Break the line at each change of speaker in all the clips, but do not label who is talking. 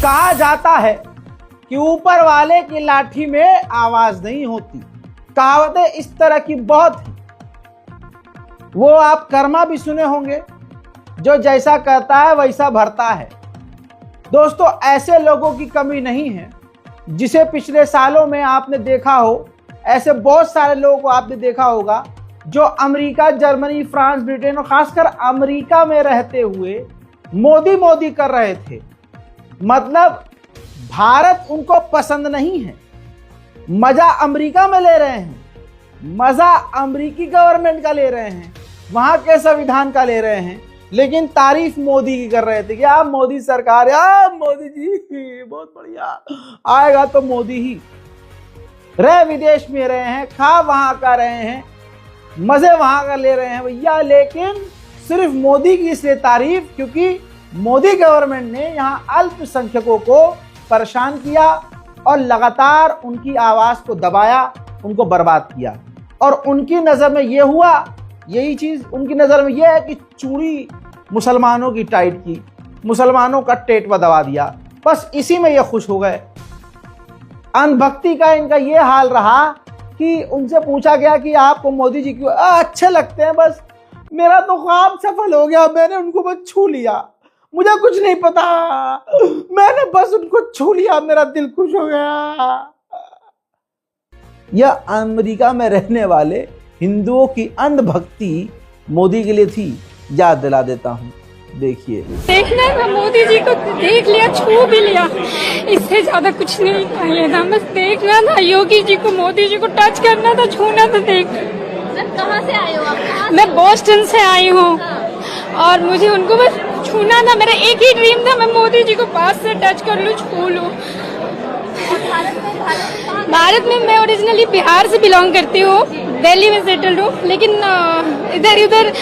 कहा जाता है कि ऊपर वाले की लाठी में आवाज नहीं होती। कहावतें इस तरह की बहुत हैं। वो आप कर्मा भी सुने होंगे, जो जैसा कहता है वैसा भरता है। दोस्तों, ऐसे लोगों की कमी नहीं है जिसे पिछले सालों में आपने देखा हो। ऐसे बहुत सारे लोगों को आपने देखा होगा जो अमेरिका, जर्मनी, फ्रांस, ब्रिटेन और खासकर अमेरिका में रहते हुए मोदी मोदी कर रहे थे। मतलब भारत उनको पसंद नहीं है। मजा अमेरिका में ले रहे हैं, मजा अमेरिकी गवर्नमेंट का ले रहे हैं, वहां के संविधान का ले रहे हैं, लेकिन तारीफ मोदी की कर रहे थे कि आप मोदी सरकार, यार मोदी जी बहुत बढ़िया, आएगा तो मोदी ही। रह विदेश में रहे हैं, खा वहां का रहे हैं, मजे वहां का ले रहे हैं भैया, लेकिन सिर्फ मोदी की इसलिए तारीफ क्योंकि मोदी गवर्नमेंट ने यहाँ अल्पसंख्यकों को परेशान किया और लगातार उनकी आवाज को दबाया, उनको बर्बाद किया। और उनकी नजर में ये हुआ, यही चीज उनकी नजर में यह है कि चूड़ी मुसलमानों की टाइट की, मुसलमानों का टेटवा दबा दिया, बस इसी में ये खुश हो गए। अंधभक्ति का इनका ये हाल रहा कि उनसे पूछा गया कि आपको मोदी जी क्यों अच्छे लगते हैं, बस मेरा तो ख्वाब सफल हो गया, मैंने उनको बस छू लिया, मुझे कुछ नहीं पता, मैंने बस उनको छू लिया, मेरा दिल खुश हो गया। यह अमेरिका में रहने वाले हिंदुओं की अंधभक्ति मोदी के लिए थी। याद दिला देता हूँ, देखिए।
देखना था मोदी जी को, देख लिया, छू भी लिया, इससे ज्यादा कुछ नहीं चाहिए था। बस देखना था योगी जी को, मोदी जी को टच करना था, छूना था, देख।
कहाँ से आए हो आप?
मैं बोस्टन से आई हूँ और मुझे उनको बस छूना था। मेरा एक ही ड्रीम था, मैं मोदी जी को पास से टच कर लूँ, छू लूँ। भारत में मैं ओरिजिनली बिहार से बिलोंग करती हूँ, दिल्ली में सेटल्ड हूँ, लेकिन इधर उधर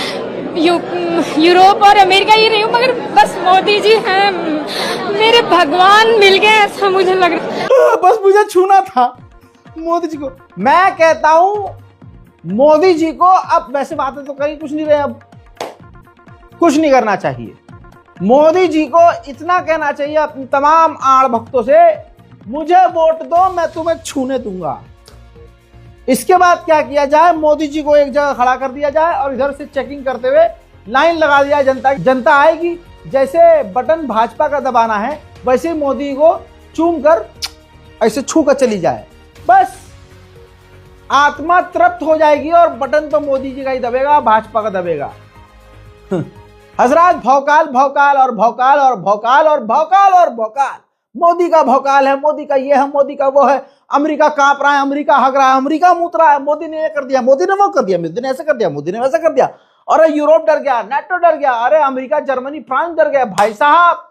यूरोप और अमेरिका ही रही हूँ, मगर बस मोदी जी हैं मेरे भगवान, मिल गए ऐसा मुझे लग रहा है।
बस मुझे छूना था मोदी जी को। मैं कहता हूँ मोदी जी को, अब वैसे बातें तो कहीं कुछ नहीं रहे, अब कुछ नहीं करना चाहिए। मोदी जी को इतना कहना चाहिए अपने तमाम आड़ भक्तों से, मुझे वोट दो, मैं तुम्हें छूने दूंगा। इसके बाद क्या किया जाए, मोदी जी को एक जगह खड़ा कर दिया जाए और इधर से चेकिंग करते हुए लाइन लगा दिया जाए। जनता आएगी, जैसे बटन भाजपा का दबाना है वैसे ही मोदी को चूम कर ऐसे छू कर चली जाए, बस आत्मा तृप्त हो जाएगी और बटन तो मोदी जी का ही दबेगा, भाजपा का दबेगा। हजरात, भौकाल भौकाल और भौकाल और भौकाल और भौकाल और भौकाल, मोदी का भौकाल है, मोदी का ये है, मोदी का वो है, अमेरिका कांप रहा है, अमेरिका हग रहा है, अमेरिका मूत रहा है, मोदी ने ये कर दिया, मोदी ने वो कर दिया, मोदी ने ऐसा कर दिया, मोदी ने वैसा कर दिया, अरे यूरोप डर गया, नाटो डर गया, अरे अमेरिका, जर्मनी, फ्रांस डर गया। भाई साहब,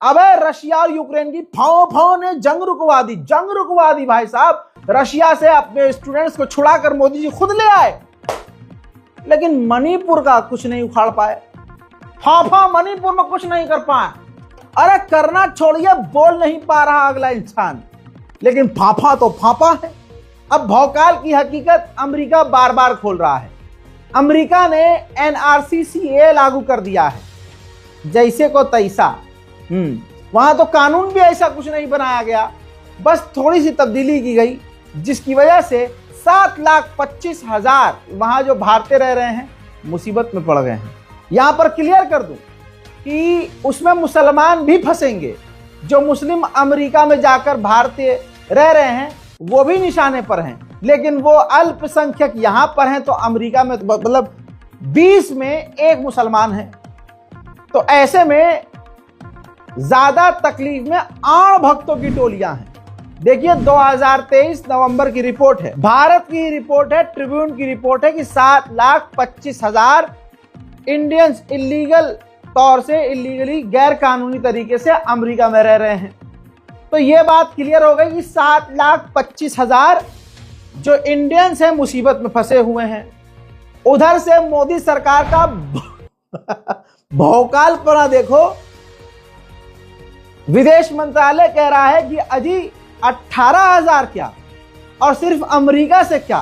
अबे रशिया और यूक्रेन की फाओ ने जंग रुकवा दी भाई साहब। रशिया से अपने स्टूडेंट्स को छुड़ाकर मोदी जी खुद ले आए, लेकिन मणिपुर का कुछ नहीं उखाड़ पाए। फाफा मणिपुर में कुछ नहीं कर पाए। अरे करना छोड़िए, बोल नहीं पा रहा अगला इंसान, लेकिन फाफा तो फाफा है। अब भौकाल की हकीकत अमेरिका बार बार खोल रहा है। अमेरिका ने NRCCA लागू कर दिया है, जैसे को तैसा। वहां तो कानून भी ऐसा कुछ नहीं बनाया गया, बस थोड़ी सी तब्दीली की गई, जिसकी वजह से 7,25,000 वहां जो भारतीय रह रहे हैं मुसीबत में पड़ गए हैं। यहां पर क्लियर कर दूं कि उसमें मुसलमान भी फंसेंगे। जो मुस्लिम अमेरिका में जाकर भारतीय रह रहे हैं वो भी निशाने पर हैं, लेकिन वो अल्पसंख्यक यहां पर हैं, तो अमेरिका में मतलब 20 में 1 मुसलमान है। तो ऐसे में ज्यादा तकलीफ में आड़ भक्तों की टोलियां हैं। देखिए 2023 नवंबर की रिपोर्ट है, भारत की रिपोर्ट है, ट्रिब्यून की रिपोर्ट है कि 7,25,000 इंडियंस इलीगल तौर से, इलीगली गैर कानूनी तरीके से अमेरिका में रह रहे हैं। तो ये बात क्लियर हो गई कि 7,25,000 जो इंडियंस हैं मुसीबत में फंसे हुए हैं। उधर से मोदी सरकार का भौकालपना देखो। विदेश मंत्रालय कह रहा है कि अजी 18,000 क्या, और सिर्फ अमेरिका से क्या,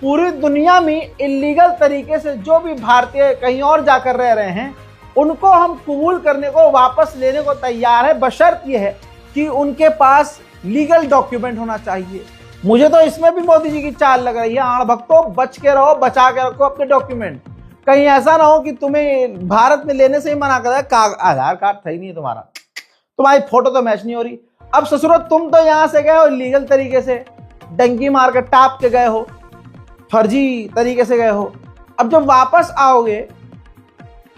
पूरी दुनिया में इलीगल तरीके से जो भी भारतीय कहीं और जाकर रह रहे हैं उनको हम कबूल करने को, वापस लेने को तैयार है, बशर्त ये है कि उनके पास लीगल डॉक्यूमेंट होना चाहिए। मुझे तो इसमें भी मोदी जी की चाल लग रही है। आड़ भक्तों, बच के रहो, बचा के रखो अपने डॉक्यूमेंट। कहीं ऐसा ना हो कि तुम्हें भारत में लेने से ही मना कर दिया, आधार कार्ड सही नहीं है तुम्हारा, तुम्हारी फोटो तो मैच नहीं हो रही। अब ससुरो, तुम तो यहां से गए हो लीगल तरीके से, डंकी मार के टाप के गए हो, फर्जी तरीके से गए हो। अब जब वापस आओगे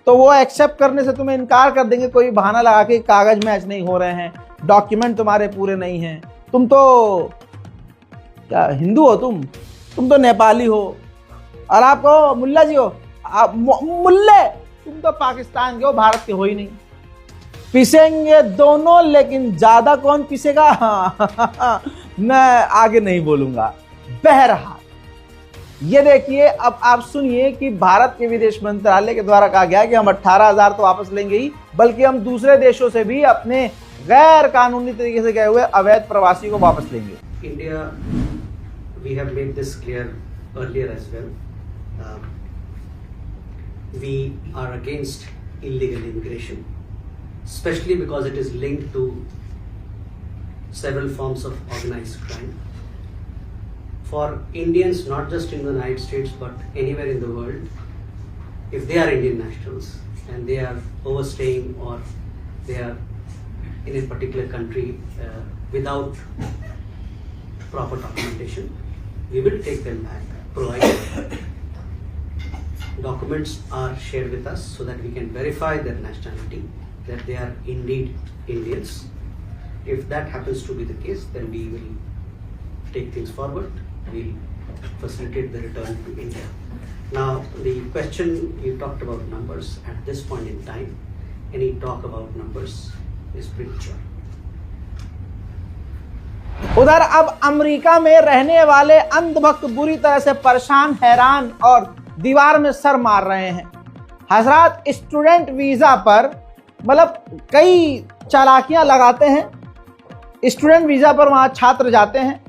तो वो एक्सेप्ट करने से तुम्हें इनकार कर देंगे, कोई बहाना लगा के कागज मैच नहीं हो रहे हैं, डॉक्यूमेंट तुम्हारे पूरे नहीं हैं, तुम तो क्या हिंदू हो, तुम तो नेपाली हो, और आप कहो मुल्ला जी हो, आप मुल्ले, तुम तो पाकिस्तान के हो, भारत के हो ही नहीं। पिसेंगे दोनों, लेकिन ज्यादा कौन पिसेगा मैं आगे नहीं बोलूंगा। बहरहाल ये देखिए, अब आप सुनिए कि भारत के विदेश मंत्रालय के द्वारा कहा गया कि हम 18,000 तो वापस लेंगे ही, बल्कि हम दूसरे देशों से भी अपने गैर कानूनी तरीके से गए हुए अवैध प्रवासी को वापस लेंगे।
India, we have made this clear earlier as well. We are against illegal immigration, especially because it is linked to several forms of organized crime. For Indians, not just in the United States but anywhere in the world, if they are Indian nationals and they are overstaying or they are in a particular country without proper documentation, we will take them back, provided documents are shared with us so that we can verify their nationality, that they are indeed Indians. If that happens to be the case, then we will take things forward. We'll facilitate the return to India. Now, the question you talked about numbers, at this point in time, any talk about numbers is premature.
उधर अब America में रहने वाले अंधभक्त बुरी तरह से परेशान, हैरान और दीवार में सर मार रहे हैं। हजरात, स्टूडेंट वीजा पर मतलब कई चालाकियां लगाते हैं। स्टूडेंट वीजा पर वहां छात्र जाते हैं,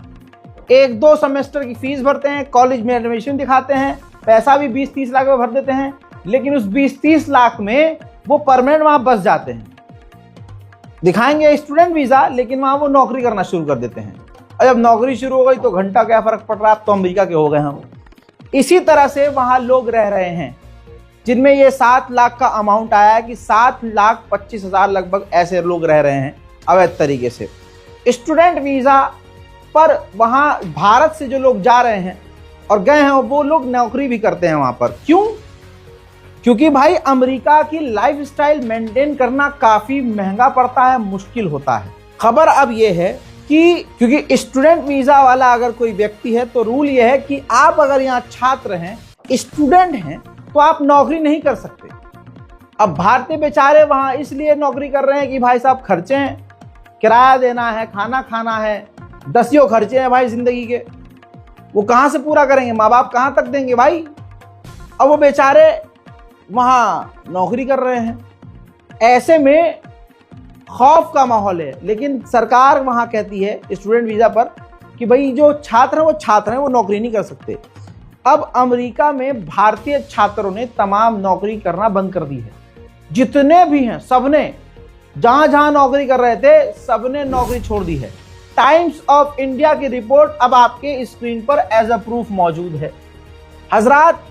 1-2 सेमेस्टर की फीस भरते हैं, कॉलेज में एडमिशन दिखाते हैं, पैसा भी 20-30 लाख में भर देते हैं, लेकिन उस 20-30 लाख में वो परमानेंट वहां बस जाते हैं। दिखाएंगे स्टूडेंट वीजा, लेकिन वहां वो नौकरी करना शुरू कर देते हैं। और जब नौकरी शुरू हो गई तो घंटा क्या फर्क पड़ रहा है, अब तो अमेरिका के हो गए हम। इसी तरह से वहां लोग रह रहे हैं, जिनमें ये 7 लाख का अमाउंट आया है कि 7,25,000 लगभग ऐसे लोग रह रहे हैं अवैध तरीके से स्टूडेंट वीजा पर। वहां भारत से जो लोग जा रहे हैं और गए हैं, वो लोग नौकरी भी करते हैं वहां पर। क्यों? क्योंकि भाई अमेरिका की लाइफस्टाइल मेंटेन करना काफी महंगा पड़ता है, मुश्किल होता है। खबर अब यह है कि क्योंकि स्टूडेंट वीजा वाला अगर कोई व्यक्ति है तो रूल यह है कि आप अगर यहाँ छात्र हैं, स्टूडेंट हैं, तो आप नौकरी नहीं कर सकते। अब भारतीय बेचारे वहां इसलिए नौकरी कर रहे हैं कि भाई साहब खर्चे हैं, किराया देना है, खाना खाना है, दसियों खर्चे हैं भाई जिंदगी के, वो कहां से पूरा करेंगे, माँ बाप कहां तक देंगे भाई। अब वो बेचारे वहां नौकरी कर रहे हैं, ऐसे में खौफ का माहौल है। लेकिन सरकार वहां कहती है स्टूडेंट वीजा पर कि भाई जो छात्र हैं वो छात्र हैं, वो नौकरी नहीं कर सकते। अब अमेरिका में भारतीय छात्रों ने तमाम नौकरी करना बंद कर दी है। जितने भी हैं सबने, जहां जहां नौकरी कर रहे थे सबने नौकरी छोड़ दी है। टाइम्स ऑफ इंडिया की रिपोर्ट अब आपके स्क्रीन पर एज अ प्रूफ मौजूद है। हजरात,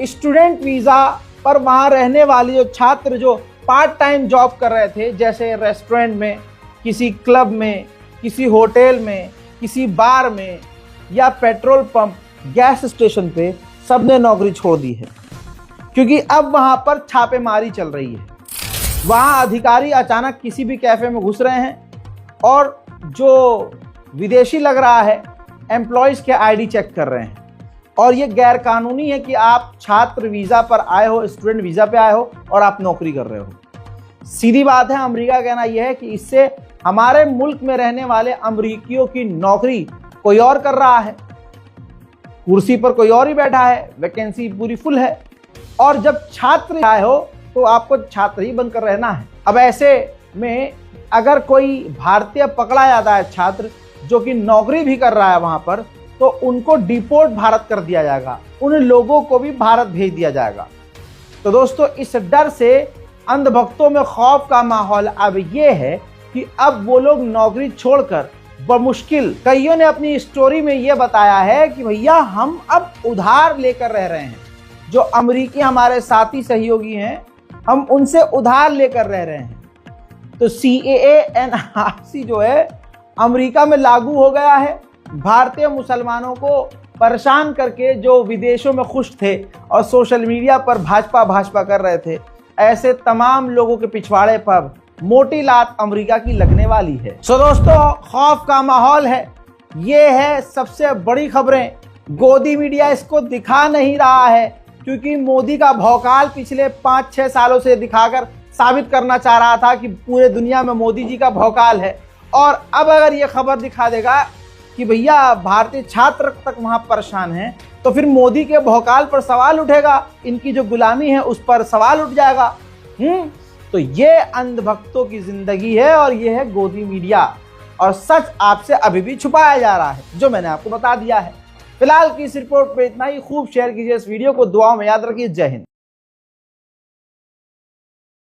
स्टूडेंट वीजा पर वहां रहने वाले जो छात्र जो पार्ट टाइम जॉब कर रहे थे, जैसे रेस्टोरेंट में, किसी क्लब में, किसी होटल में, किसी बार में या पेट्रोल पंप, गैस स्टेशन पे, सबने नौकरी छोड़ दी है। क्योंकि अब वहां पर छापेमारी चल रही है। वहां अधिकारी अचानक किसी भी कैफे में घुस रहे हैं और जो विदेशी लग रहा है एम्प्लॉयज के आईडी चेक कर रहे हैं। और ये गैर कानूनी है कि आप छात्र वीजा पर आए हो, स्टूडेंट वीजा पे आए हो और आप नौकरी कर रहे हो। सीधी बात है, अमेरिका कहना यह है कि इससे हमारे मुल्क में रहने वाले अमेरिकियों की नौकरी कोई और कर रहा है, कुर्सी पर कोई और ही बैठा है, वैकेंसी पूरी फुल है। और जब छात्र आए हो तो आपको छात्र ही बनकर रहना है। अब ऐसे में अगर कोई भारतीय पकड़ा जाता है, छात्र जो कि नौकरी भी कर रहा है वहां पर, तो उनको डिपोर्ट भारत कर दिया जाएगा, उन लोगों को भी भारत भेज दिया जाएगा। तो दोस्तों, इस डर से अंधभक्तों में खौफ का माहौल अब ये है कि अब वो लोग नौकरी छोड़कर बमुश्किल, कईयों ने अपनी स्टोरी में ये बताया है कि भैया हम अब उधार लेकर रह रहे हैं। जो अमेरिकी हमारे साथी सहयोगी हैं, हम उनसे उधार लेकर रह रहे हैं। तो CAA NRC जो है अमेरिका में लागू हो गया है। भारतीय मुसलमानों को परेशान करके जो विदेशों में खुश थे और सोशल मीडिया पर भाजपा कर रहे थे, ऐसे तमाम लोगों के पिछवाड़े पर मोटी लात अमेरिका की लगने वाली है। दोस्तों, खौफ का माहौल है। ये है सबसे बड़ी खबरें। गोदी मीडिया इसको दिखा नहीं रहा है क्योंकि मोदी का भौकाल पिछले 5-6 सालों से दिखाकर साबित करना चाह रहा था कि पूरे दुनिया में मोदी जी का भौकाल है। और अब अगर ये खबर दिखा देगा कि भैया भारतीय छात्र तक वहां परेशान हैं, तो फिर मोदी के भौकाल पर सवाल उठेगा, इनकी जो गुलामी है उस पर सवाल उठ जाएगा। तो ये अंधभक्तों की जिंदगी है और ये है गोदी मीडिया। और सच आपसे अभी भी छुपाया जा रहा है, जो मैंने आपको बता दिया है। फिलहाल की इस रिपोर्ट पे इतना ही। खूब शेयर कीजिए इस वीडियो को, दुआओं में याद रखिए। जय हिंद।